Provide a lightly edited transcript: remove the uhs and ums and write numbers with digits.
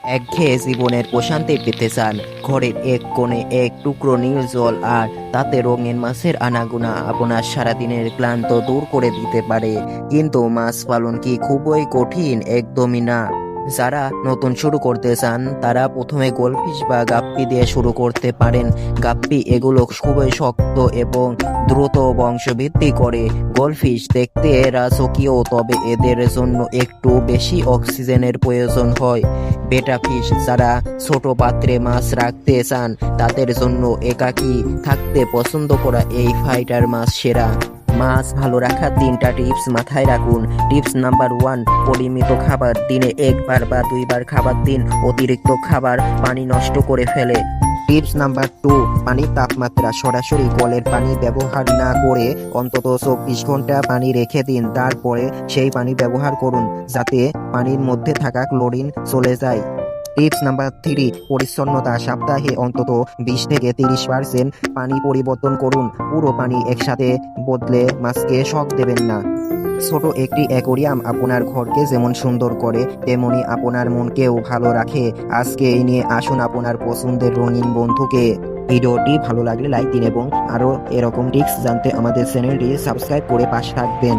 একঘেয়ে জীবনের প্রশান্তি পেতে চান, ঘরের এক কোণে এক টুকরো নীল জল আর তাতে রঙিন মাছের আনাগোনা আপনার সারাদিনের ক্লান্ত দূর করে দিতে পারে। কিন্তু মাছ পালন কি খুবই কঠিন? একদমই না। যারা নতুন শুরু করতে চান তারা প্রথমে গোলফিশ বা গাপ্পি দিয়ে শুরু করতে পারেন। গাপ্পি এগুলো খুবই শক্ত এবং দ্রুত বংশবৃদ্ধি করে। গোলফিশ দেখতে রাজকীয়, তবে এদের জন্য একটু বেশি অক্সিজেনের প্রয়োজন হয়। বেটা ফিশ যারা ছোট পাত্রে মাছ রাখতে চান তাদের জন্য একাকী থাকতে পছন্দ করা এই ফাইটার মাছ সেরা। মাছ ভালো রাখার 3টা টিপস মাথায় রাখুন। টিপস নাম্বার 1, পরিমিত খাবার। দিনে 1বার বা 2বার খাবার দিন। অতিরিক্ত খাবার পানি নষ্ট করে ফেলে। টিপস নাম্বার 2, পানির তাপমাত্রা। সরাসরি কলের পানি ব্যবহার না করে অন্তত 24 ঘন্টা পানি রেখে দিন, তারপরে সেই পানি ব্যবহার করুন যাতে পানির মধ্যে থাকা ক্লোরিন চলে যায়। টিপস নাম্বার 3, পরিচ্ছন্নতা। সপ্তাহে অন্তত 20 থেকে 30% পানি পরিবর্তন করুন। পুরো পানি একসাথে বদলে মাছকে শক দেবেন না। ছোট একটি অ্যাকোরিয়াম আপনার ঘরকে যেমন সুন্দর করে তেমনি আপনার মনকেও ভালো রাখে। আজকে এই নিয়ে আসুন আপনার পছন্দের রঙিন বন্ধুকে। ভিডিওটি ভালো লাগলে লাইক দিন এবং আরও এরকম টিপস জানতে আমাদের চ্যানেলটি সাবস্ক্রাইব করে পাশে থাকবেন।